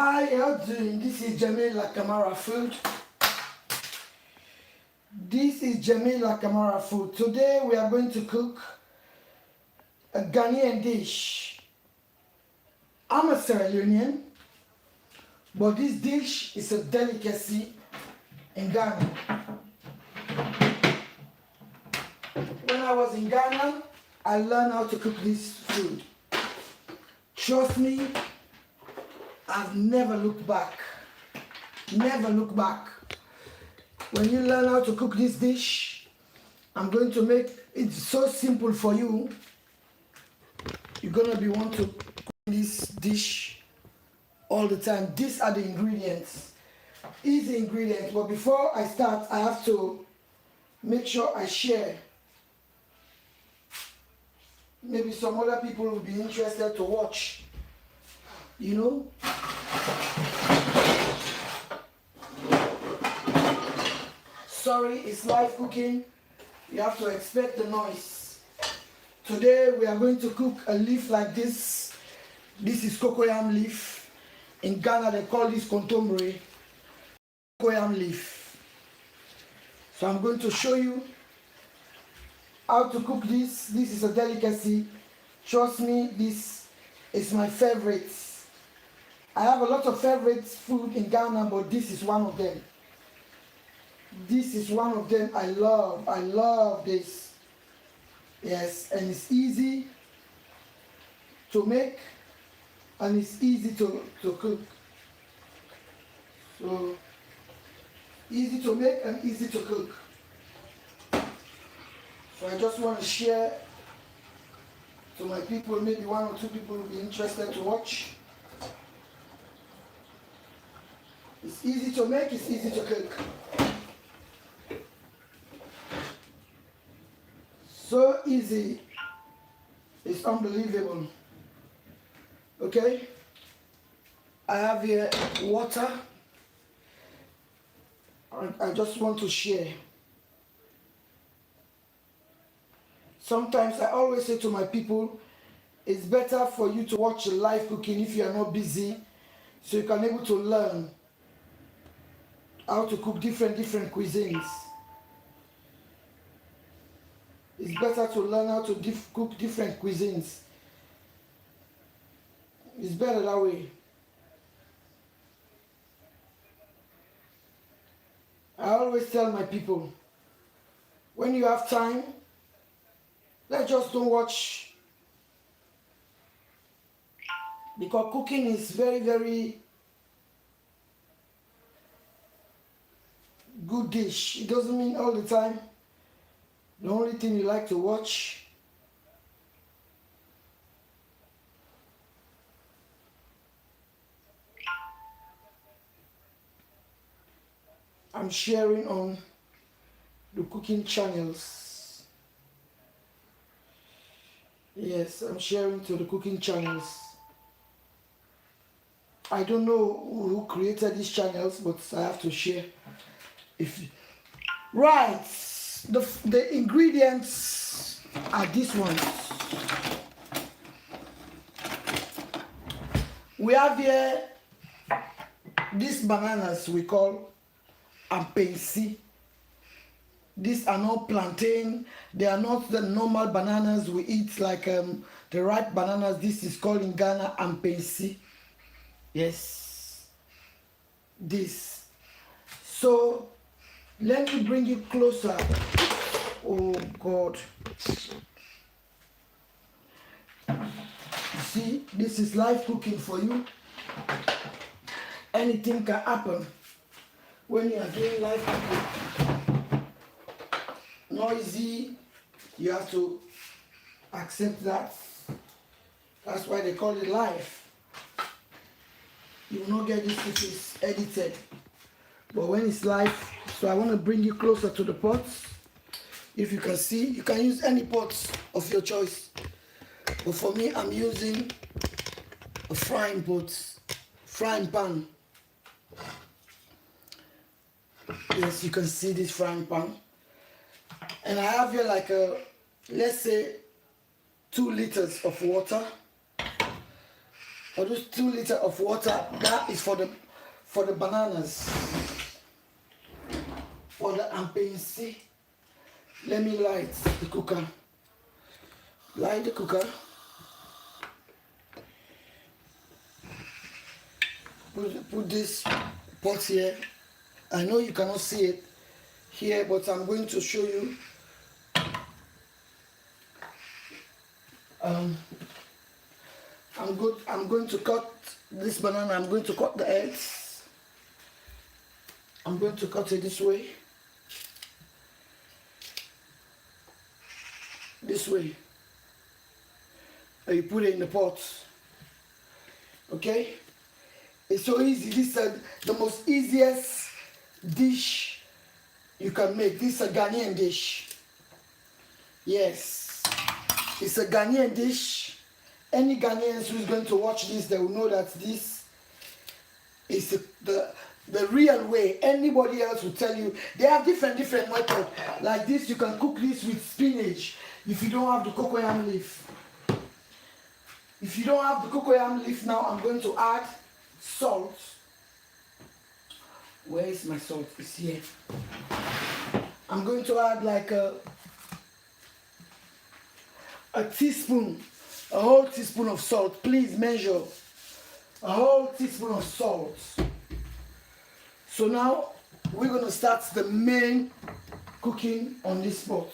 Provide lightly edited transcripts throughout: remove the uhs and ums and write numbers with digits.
Hi, how are you doing? This is Jamila Kamara Food. This is Jamila Kamara Food. Today we are going to cook a Ghanaian dish. I'm a Sierra Leonean, but this dish is a delicacy in Ghana. When I was in Ghana, I learned how to cook this food. Trust me, I've never looked back. Never look back. When you learn how to cook this dish, I'm going to make it so simple for you. You're gonna be want to cook this dish all the time. These are the ingredients. Easy ingredients. But before I start, I have to make sure I share. Maybe some other people will be interested to watch. You know? Sorry, it's live cooking. You have to expect the noise. Today we are going to cook a leaf like this. This is Cocoyam leaf. In Ghana they call this contomere. Cocoyam leaf. So I'm going to show you how to cook this. This is a delicacy. Trust me, this is my favorite. I have a lot of favorite food in Ghana, but this is one of them. This is one of them I love this. Yes, and it's easy to make and it's easy to cook. So, easy to make and easy to cook. So I just want to share to my people, maybe one or two people will be interested to watch. It's easy to make, it's easy to cook. So easy, it's unbelievable. Okay, I have here water. I just want to share. Sometimes I always say to my people, it's better for you to watch live cooking if you are not busy, so you can able to learn how to cook different cuisines. It's better to learn how to cook different cuisines. It's better that way. I always tell my people, when you have time, let's just don't watch, because cooking is very good dish. It doesn't mean all the time. The only thing you like to watch. I'm sharing on the cooking channels. Yes, I'm sharing to the cooking channels. I don't know who created these channels, but I have to share. Right, the ingredients are these ones. We have here these bananas we call ampensi. These are not plantain. They are not the normal bananas we eat, like the ripe bananas. This is called in Ghana ampensi. Yes, this. So let me bring it closer. Oh God. You see, this is live cooking for you. Anything can happen when you are doing live cooking. Noisy, you have to accept that. That's why they call it live. You will not get this if it's edited. But when it's live, so I want to bring you closer to the pots. If you can see, you can use any pots of your choice. But for me, I'm using a frying pan. Yes, you can see this frying pan. And I have here like let's say 2 liters of water. or those 2 liters of water, that is for the bananas. For the ampensi. Let me light the cooker. Light the cooker. Put this pot here. I know you cannot see it here, but I'm going to show you. I'm going to cut this banana. I'm going to cut the eggs. I'm going to cut it this way. This way. And you put it in the pot. Okay? It's so easy. This is the most easiest dish you can make. This is a Ghanaian dish. Yes. It's a Ghanaian dish. Any Ghanaians who's going to watch this, they will know that this is the real way. Anybody else will tell you. They have different methods. Like this, you can cook this with spinach if you don't have the cocoyam leaf. If you don't have the cocoyam leaf now, I'm going to add salt. Where is my salt? It's here. I'm going to add like a teaspoon, a whole teaspoon of salt. Please measure a whole teaspoon of salt. So now we're going to start the main cooking on this pot.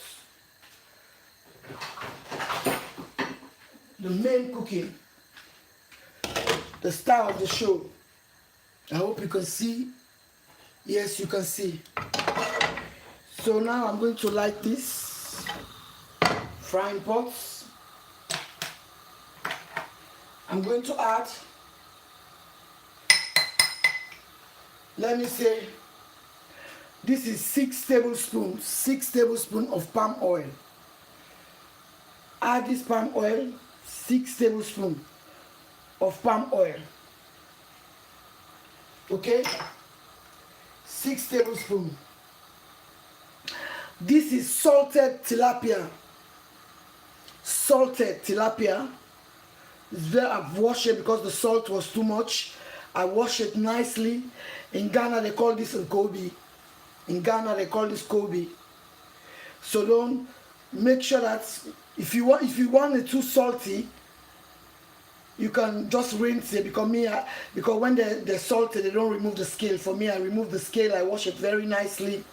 The main cooking, the star of the show. I hope you can see. Yes, you can see. So now I'm going to light this frying pot. I'm going to add, let me say, this is 6 tablespoons of palm oil. Add this palm oil, 6 tablespoons of palm oil. Okay? 6 tablespoons. This is salted tilapia. Salted tilapia. I've washed it because the salt was too much. I washed it nicely. In Ghana they call this a Kobe. In Ghana they call this Kobe. So don't make sure that if you want it too salty, you can just rinse it, because when they're salted, they don't remove the scale. For me, I remove the scale. I wash it very nicely.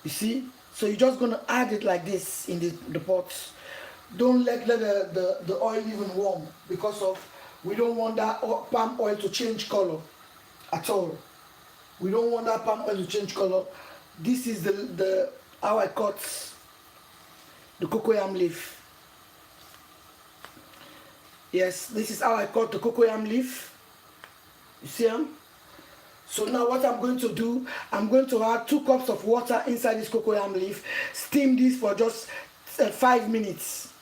You see? So you're just gonna add it like this in the pot. Don't let the oil even warm, because we don't want that palm oil to change color at all. We don't want that palm oil to change color. This is how I cut the cocoyam leaf. Yes, this is how I cut the cocoyam leaf. You see them? So now what I'm going to do, I'm going to add 2 cups of water inside this cocoyam leaf. Steam this for just 5 minutes.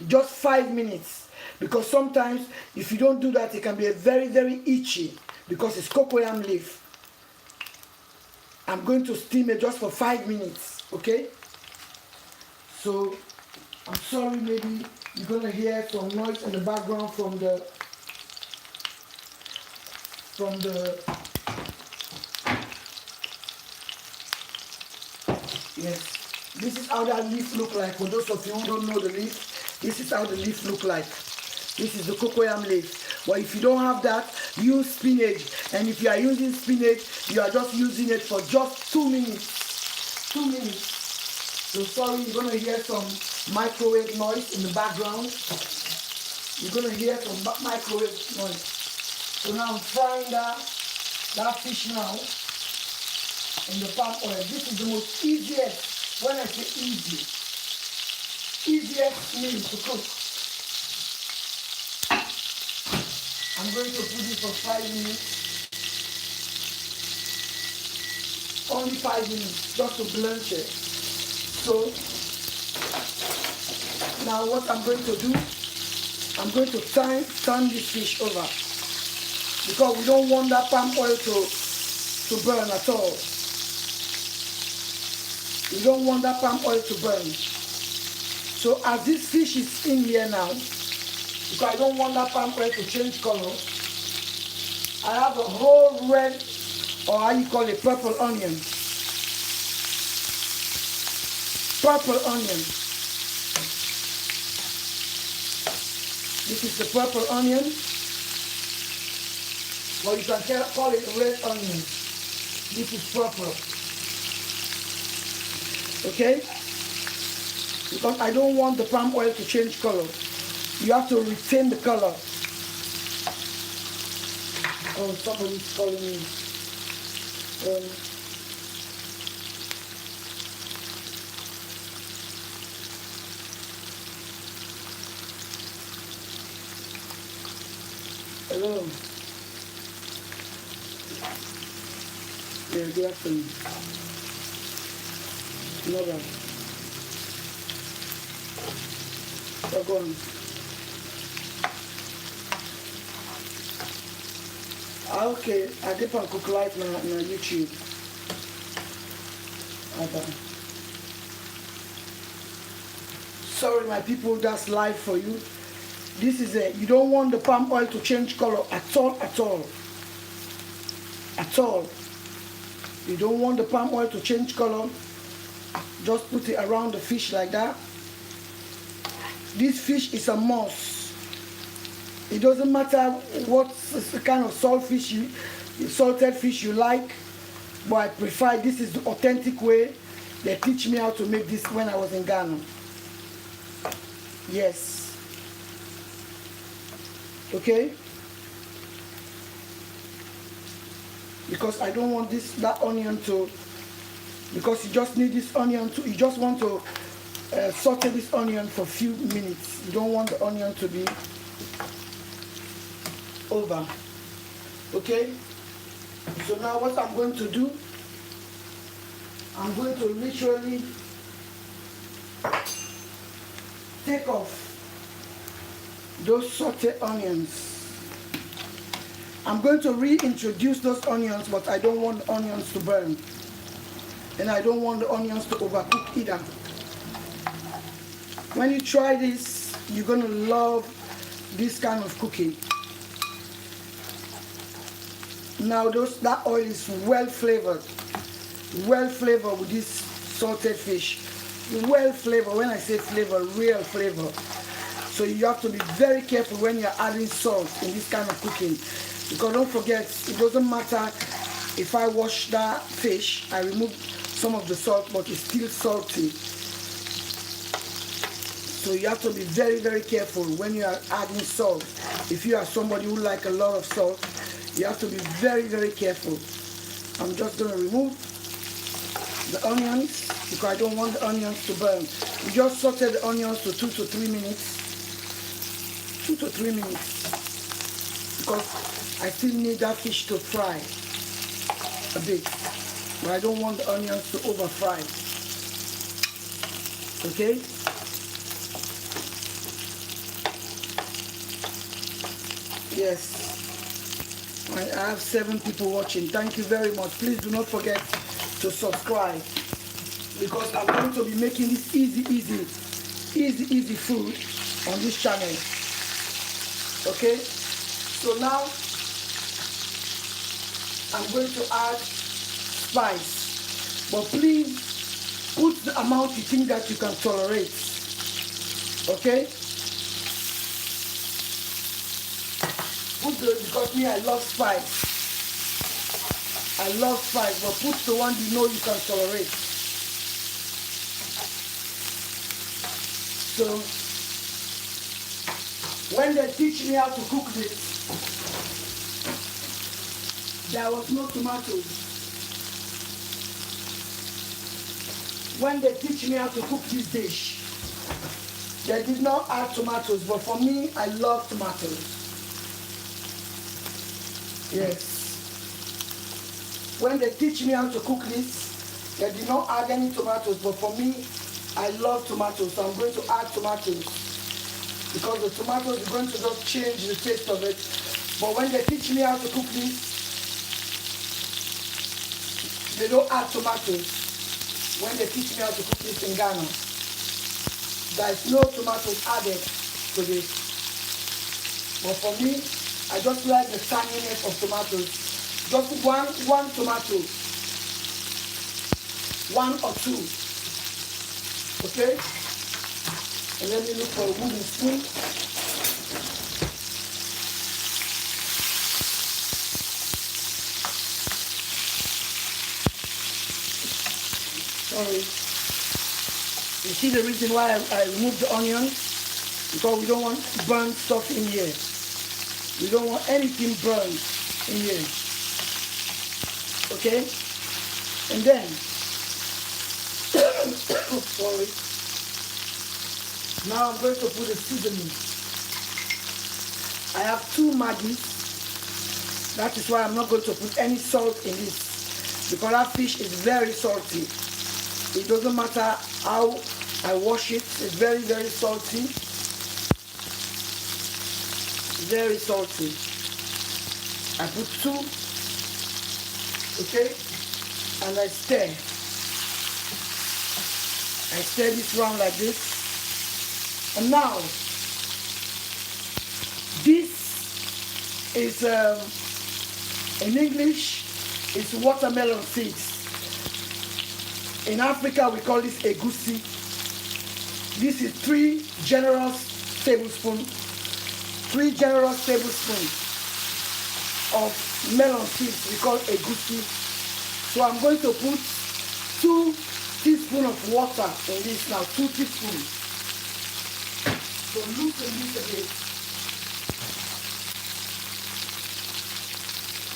Just 5 minutes. Because sometimes if you don't do that, it can be very, very itchy, because it's cocoyam leaf. I'm going to steam it just for 5 minutes. Okay? So I'm sorry, maybe you're going to hear some noise in the background from the yes, this is how that leaf look like. For those of you who don't know the leaf, this is how the leaf look like. This is the cocoyam leaf. But if you don't have that, use spinach. And if you are using spinach, you are just using it for just 2 minutes. 2 minutes. So sorry, you're going to hear some microwave noise in the background. You're going to hear some microwave noise. So now I'm frying that fish now in the palm oil. This is the most easiest, when I say easy, easiest meal to cook. I'm going to put it for 5 minutes. Only 5 minutes, just to blanch it. So now what I'm going to do, I'm going to turn this fish over, because we don't want that palm oil to burn at all. We don't want that palm oil to burn. So as this fish is in here now, because I don't want that palm oil to change color. I have a whole red, or how you call it, purple onion. Purple onion. This is the purple onion, or you can call it red onion. This is purple. Okay? Because I don't want the palm oil to change color. You have to retain the color. Oh, somebody's calling me. Hello. Yeah, good afternoon. No bad. So go on. Okay, I dip and cook live na YouTube. Sorry, my people, that's live for you. This is you don't want the palm oil to change color at all, at all. At all. You don't want the palm oil to change color. Just put it around the fish like that. This fish is a must. It doesn't matter what kind of salted fish you like, but I prefer, this is the authentic way. They teach me how to make this when I was in Ghana. Yes. Okay? Because I don't want that onion to, because you just need this onion to, you just want to saute this onion for a few minutes. You don't want the onion to be over. Okay? So now what I'm going to do, I'm going to literally take off those sauteed onions. I'm going to reintroduce those onions, but I don't want the onions to burn. And I don't want the onions to overcook either. When you try this, you're going to love this kind of cooking. Now that oil is well flavored with this salted fish. Well flavored, when I say flavor, real flavor. So you have to be very careful when you're adding salt in this kind of cooking. Because don't forget, it doesn't matter if I wash that fish, I remove some of the salt, but it's still salty. So you have to be very, very careful when you are adding salt. If you are somebody who likes a lot of salt, you have to be very, very careful. I'm just going to remove the onions because I don't want the onions to burn. You just saute the onions to 2 to 3 minutes. 2 to 3 minutes. Because I still need that fish to fry a bit. But I don't want the onions to over fry. Okay? Yes. I have 7 people watching. Thank you very much. Please do not forget to subscribe, because I'm going to be making this easy food on this channel. Okay? So now I'm going to add spice, but please put the amount you think that you can tolerate. Okay? Because me, I love spice. I love spice, but put the one you know you can tolerate. So, when they teach me how to cook this, there was no tomatoes. When they teach me how to cook this dish, they did not add tomatoes, but for me, I love tomatoes. Yes. When they teach me how to cook this, they did not add any tomatoes, but for me, I love tomatoes, so I'm going to add tomatoes. Because the tomatoes are going to just change the taste of it. But when they teach me how to cook this, they don't add tomatoes. When they teach me how to cook this in Ghana, there is no tomatoes added to this. But for me, I just like the tanginess of tomatoes. Just one tomato, one or two. Okay? And let me look for a wooden spoon. Sorry. You see the reason why I removed the onions? Because we don't want burnt stuff in here. We don't want anything burned in here. Okay? And then, sorry. Now I'm going to put the seasoning. I have 2 Maggies. That is why I'm not going to put any salt in this. Because that fish is very salty. It doesn't matter how I wash it. It's very, very salty. Very salty. I put 2. Okay? And I stir. I stir this round like this. And now, this is, in English, it's watermelon seeds. In Africa, we call this egusi. This is 3 generous tablespoons. 3 generous tablespoons of melon seeds. We call egusi. So I'm going to put 2 teaspoons of water in this now. 2 teaspoons. So loosen this a bit.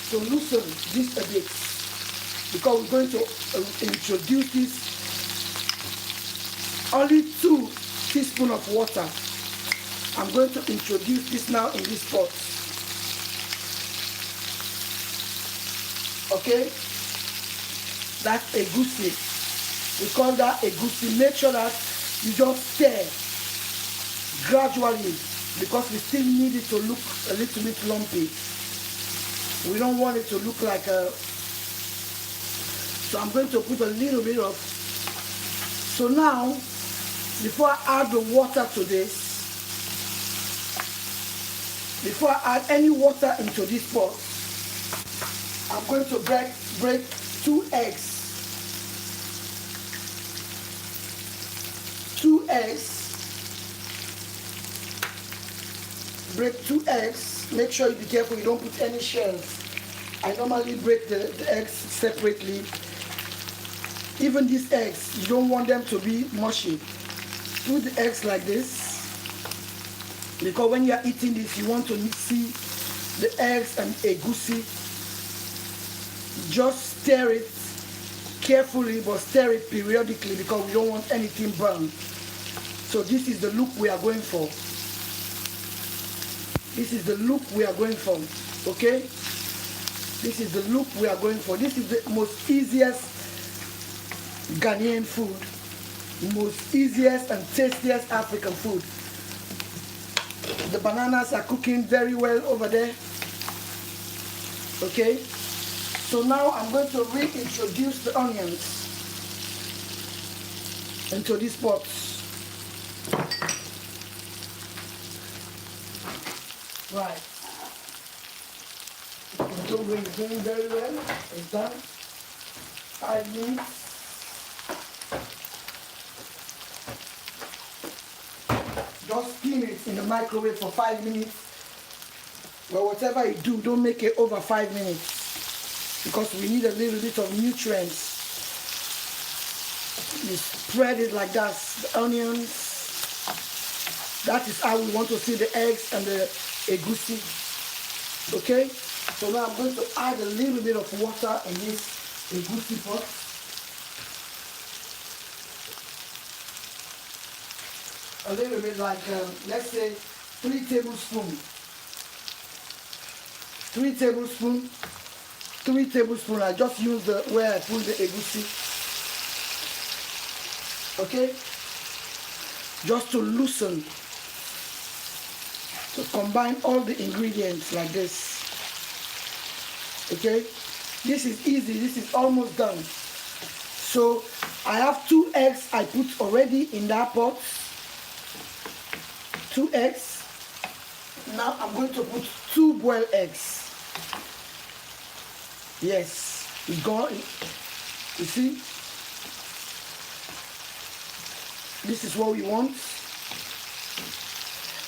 So loosen this a bit. Because we're going to introduce this. Only 2 teaspoons of water. I'm going to introduce this now in this pot. Okay? That's egusi. We call that egusi. Make sure that you just stir gradually because we still need it to look a little bit lumpy. We don't want it to look like a... So I'm going to put a little bit of... So now, before I add the water to this, before I add any water into this pot, I'm going to break 2 eggs. 2 eggs. Break 2 eggs. Make sure you be careful you don't put any shells. I normally break the eggs separately. Even these eggs, you don't want them to be mushy. Put the eggs like this. Because when you are eating this, you want to see the eggs and egusi. Just stir it carefully, but stir it periodically because we don't want anything burned. So this is the look we are going for. This is the look we are going for. Okay? This is the look we are going for. This is the most easiest Ghanaian food. Most easiest and tastiest African food. The bananas are cooking very well over there. Okay? So now I'm going to reintroduce the onions into this pot. Right. It's doing very well. It's done. 5 minutes. Just steam it in the microwave for 5 minutes. But whatever you do, don't make it over 5 minutes. Because we need a little bit of nutrients. You spread it like that, the onions. That is how we want to see the eggs and the egusi. Okay? So now I'm going to add a little bit of water in this egusi pot. A little bit like, let's say, 3 tablespoons. 3 tablespoons. 3 tablespoons. I just use the where I put the egusi. Okay? Just to loosen. To combine all the ingredients like this. Okay? This is easy. This is almost done. So I have 2 eggs I put already in that pot. 2 eggs. Now I'm going to put 2 boiled eggs. Yes, it's gone. You see, this is what we want.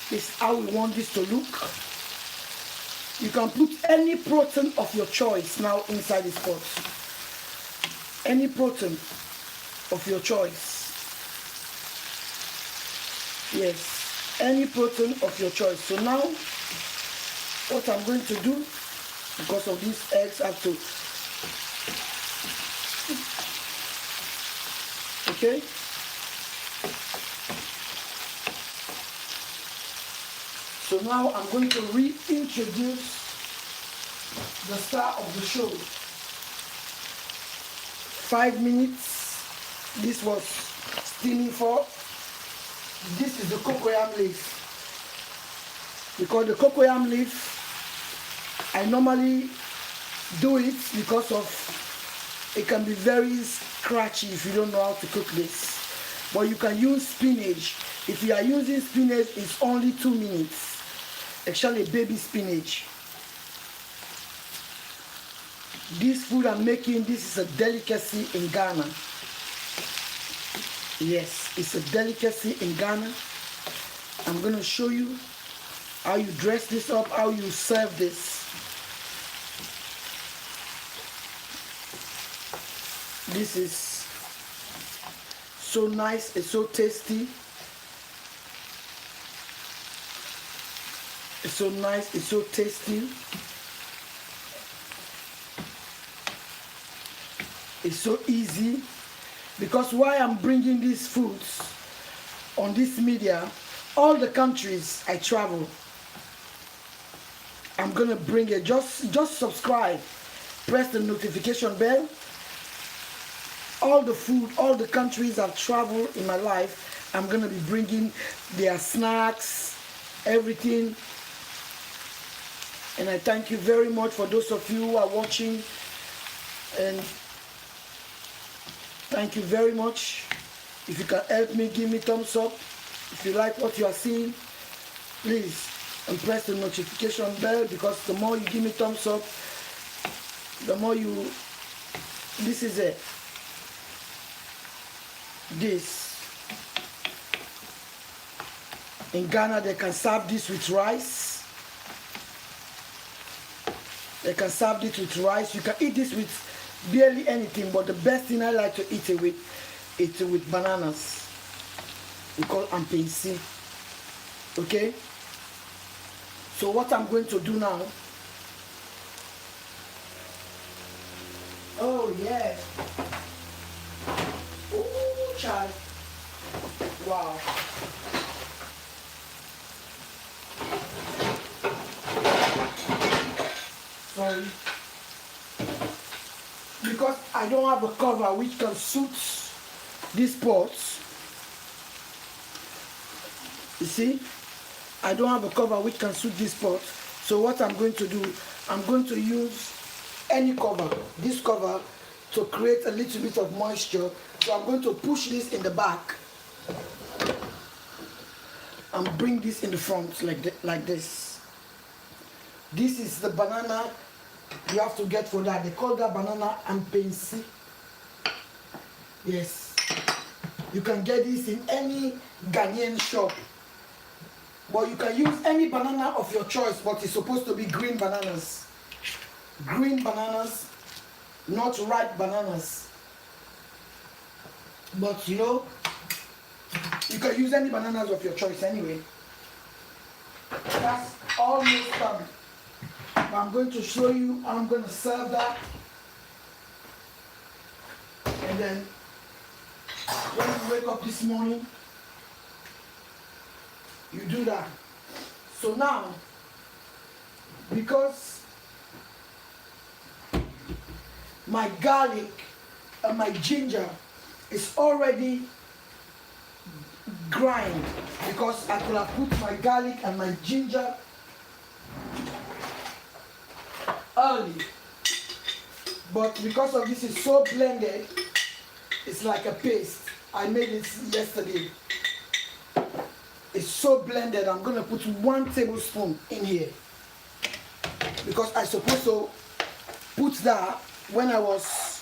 This is how we want this to look. You can put any protein of your choice now inside this pot. Any protein of your choice. Yes, any protein of your choice. So now, what I'm going to do, because of these eggs, I have to, okay? So now I'm going to reintroduce the star of the show. 5 minutes, this was steaming for. This is the cocoyam leaf. Because the cocoyam leaf, I normally do it because of, it can be very scratchy if you don't know how to cook this. But you can use spinach. If you are using spinach, it's only 2 minutes. Actually, baby spinach. This food I'm making, this is a delicacy in Ghana. Yes, it's a delicacy in Ghana. I'm going to show you how you dress this up, how you serve this. This is so nice, it's so tasty. It's so nice, it's so tasty. It's so easy. Because why I'm bringing these foods on this media, all the countries I travel, I'm gonna bring it. Just subscribe, press the notification bell. All the food, all the countries I've traveled in my life, I'm gonna be bringing their snacks, everything. And I thank you very much for those of you who are watching, and thank you very much. If you can help me, give me thumbs up. If you like what you are seeing, please, and press the notification bell, because the more you give me thumbs up, the more you, this is it. This. In Ghana, they can serve this with rice. They can serve this with rice. You can eat this with barely anything, but the best thing I like to eat it with bananas. We call ampensi. Okay? So what I'm going to do now, oh yeah. Ooh, child. Wow. Sorry. Because I don't have a cover which can suit these pots. You see? I don't have a cover which can suit this pot. So what I'm going to do, I'm going to use any cover, this cover, to create a little bit of moisture. So I'm going to push this in the back and bring this in the front like this. This is the banana you have to get for that. They call that banana ampensi. Yes. You can get this in any Ghanaian shop. But you can use any banana of your choice, but it's supposed to be green bananas. Green bananas, not ripe bananas. But you know, you can use any bananas of your choice anyway. That's almost done. I'm going to show you how I'm going to serve that. And then, when you wake up this morning, you do that. So now, because my garlic and my ginger is already grind, because I could have put my garlic and my ginger early, but because of this is so blended, it's like a paste. I made it yesterday. is so blended. I'm going to put 1 tablespoon in here because I supposed to put that when I was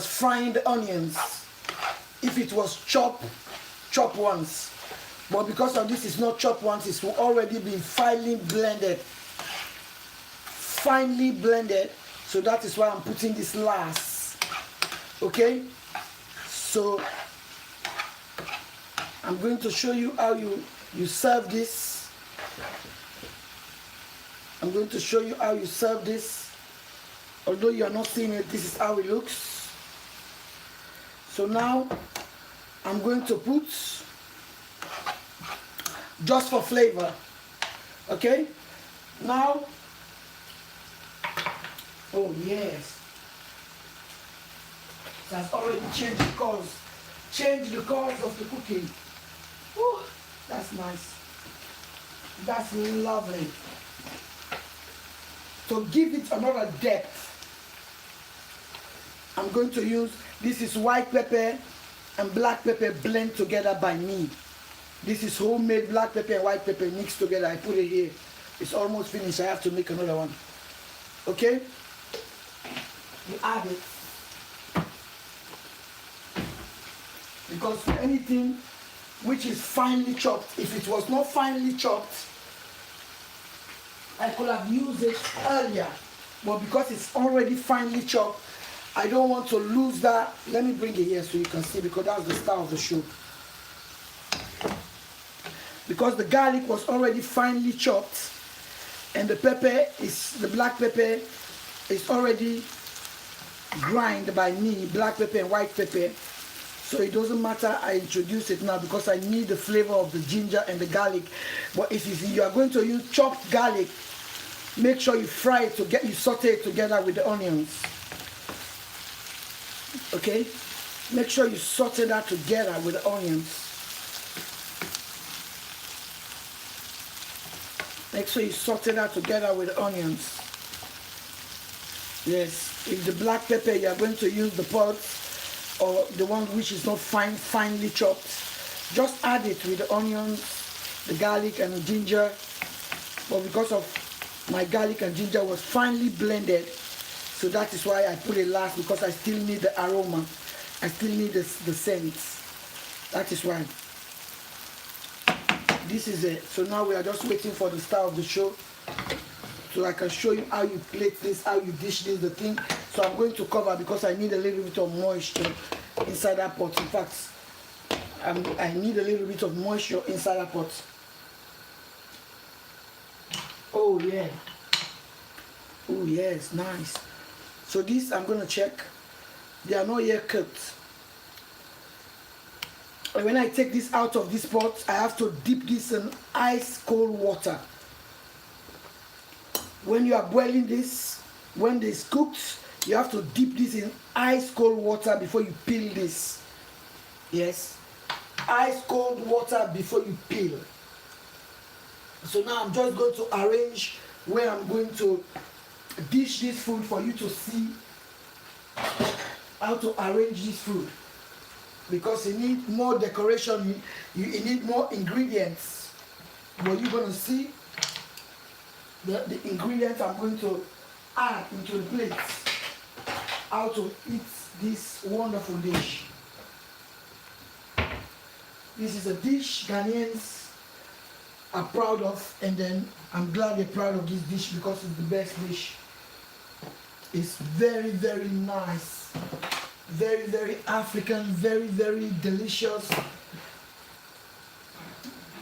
frying the onions. If it was chop once, but because of this is not chop once, it's already been finely blended, so that is why I'm putting this last. Okay, so I'm going to show you how you serve this. I'm going to show you how you serve this. Although you are not seeing it, this is how it looks. So now I'm going to put, just for flavor, okay? Now, oh yes, it has already changed the course. Change the course of the cooking. Oh, that's nice. That's lovely. To give it another depth, I'm going to use, this is white pepper and black pepper blend together by me. This is homemade black pepper and white pepper mixed together. I put it here. It's almost finished. I have to make another one. Okay? You add it. Because for anything which is finely chopped, if it was not finely chopped, I could have used it earlier. But because it's already finely chopped, I don't want to lose that. Let me bring it here so you can see, because that's the style of the show. Because the garlic was already finely chopped and the black pepper is already grind by me, black pepper and white pepper. So it doesn't matter, I introduce it now because I need the flavor of the ginger and the garlic. But if you are going to use chopped garlic, make sure you fry it you saute it together with the onions. Okay? Make sure you saute that together with the onions. Make sure you saute that together with the onions. Yes, if the black pepper you are going to use the pods or the one which is not finely chopped, just add it with the onions, the garlic and the ginger. But because of my garlic and ginger was finely blended, so that is why I put it last, because I still need the aroma. I still need the scent. That is why. This is it. So now we are just waiting for the star of the show, so I can show you how you plate this, how you dish this, the thing. So I'm going to cover because I need a little bit of moisture inside that pot. In fact, I need a little bit of moisture inside that pot. Oh yeah. Oh yes, nice. So this I'm going to check. They are not yet cooked. And when I take this out of this pot, I have to dip this in ice cold water. When you are boiling this, when it's cooked, you have to dip this in ice cold water before you peel this. Yes, ice cold water before you peel. So now I'm just going to arrange where I'm going to dish this food for you to see how to arrange this food. Because you need more decoration, you need more ingredients. But you're going to see the ingredients I'm going to add into the plate. How to eat this wonderful dish. This is a dish Ghanaians are proud of, and then I'm glad they're proud of this dish because it's the best dish. It's very, very nice. Very, very African, very, very delicious.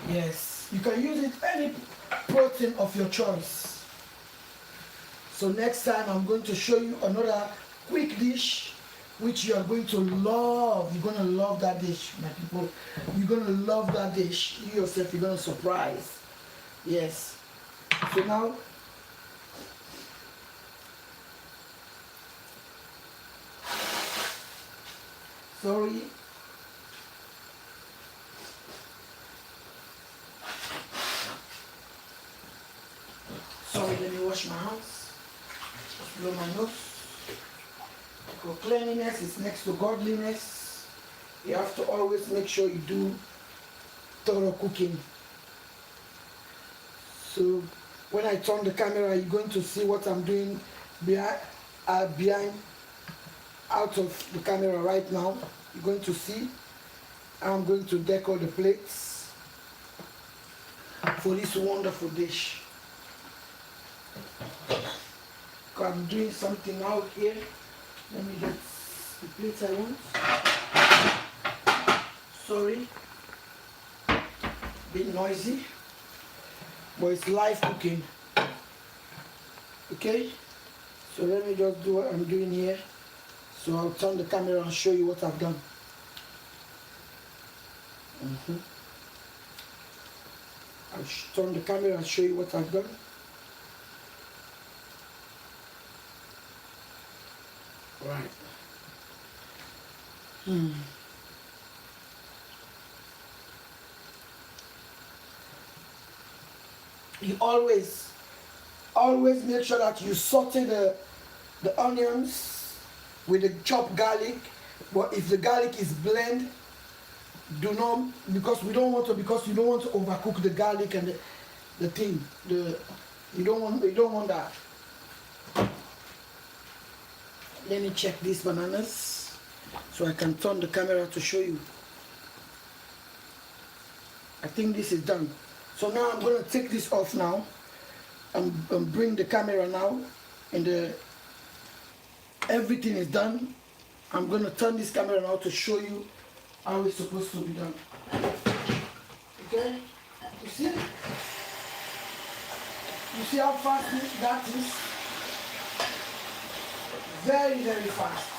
Yes, you can use it any protein of your choice. So next time I'm going to show you another quick dish which you are going to love. You're going to love that dish, my people. You're going to love that dish. You yourself, you're going to surprise. Yes. So now, sorry. Sorry, let me wash my hands. Blow my nose. For cleanliness is next to godliness. You have to always make sure you do thorough cooking. So when I turn the camera, you're going to see what I'm doing behind out of the camera right now. You're going to see I'm going to decor the plates for this wonderful dish. I'm doing something out here. Let me get the plates I want. Sorry, bit noisy, but it's live cooking. Okay, so let me just do what I'm doing here. So I'll turn the camera and show you what I've done. I'll turn the camera and show you what I've done. Right. You always make sure that you saute the onions with the chopped garlic. But if the garlic is blend, do not, because you don't want to overcook the garlic and the thing. You don't want that. Let me check these bananas so I can turn the camera to show you. I think this is done. So now I'm going to take this off now and bring the camera now, and everything is done. I'm going to turn this camera now to show you how it's supposed to be done. Okay? You see? You see how fast that is? Very, very fast.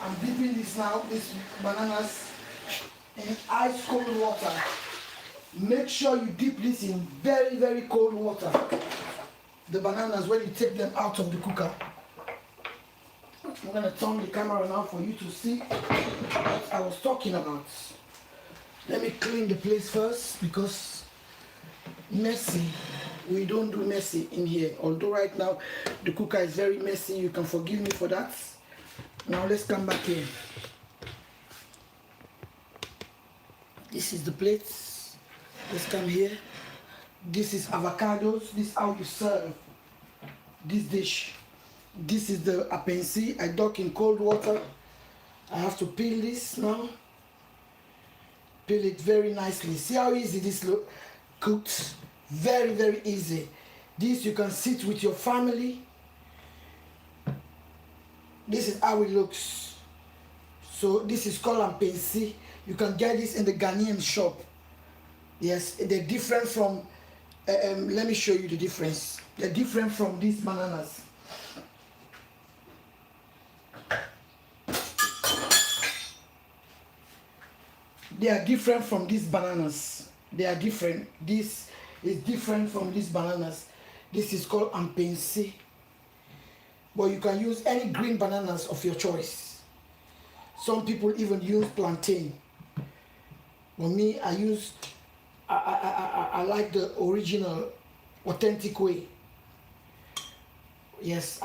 I'm dipping this now, these bananas, in ice cold water. Make sure you dip this in very, very cold water. The bananas, when you take them out of the cooker. I'm going to turn the camera now for you to see what I was talking about. Let me clean the place first, because messy. We don't do messy in here. Although right now the cooker is very messy, you can forgive me for that. Now let's come back here. This is the plates. Let's come here. This is avocados. This is how you serve this dish. This is the appensi. I dunk in cold water. I have to peel this now. Peel it very nicely. See how easy this look cooked? Very, very easy. This you can sit with your family. This is how it looks. So this is called appensi. You can get this in the Ghanian shop. Yes, they're different from, let me show you the difference. They're different from these bananas. They are different from these bananas. They are different. This is different from these bananas. This is called appensi. But you can use any green bananas of your choice. Some people even use plantain. But me, I like the original, authentic way. Yes,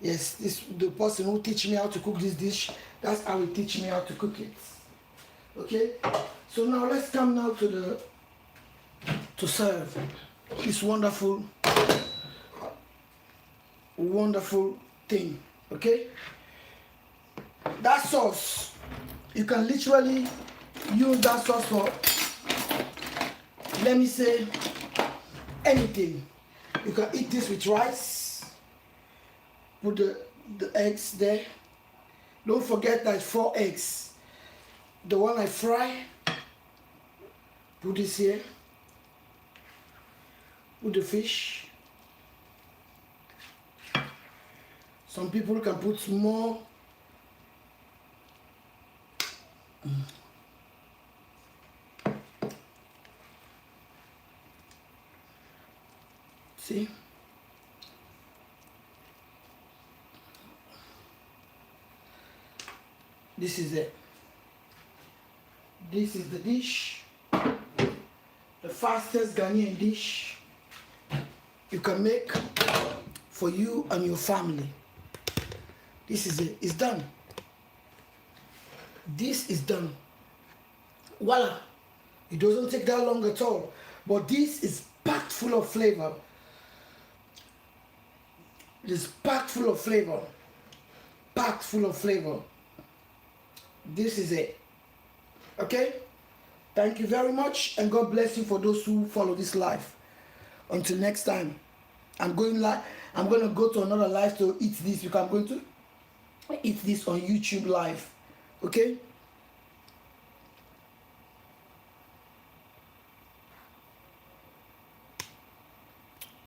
the person who teach me how to cook this dish, that's how he teach me how to cook it. Okay, so now let's come now to serve this wonderful thing. Okay, that sauce, you can literally use that sauce for, let me say, anything. You can eat this with rice. Put the eggs there. Don't forget that 4 eggs. The one I fry, put this here. Put the fish. Some people can put more. See? This is it. This is the dish. The fastest Ghanaian dish you can make for you and your family. This is it. It's done. This is done. Voila. It doesn't take that long at all. But this is packed full of flavor. It's packed full of flavor. Packed full of flavor. This is it. Okay? Thank you very much, and God bless you for those who follow this live. Until next time, I'm going to go to another live to eat this because I'm going to eat this on YouTube live. Okay?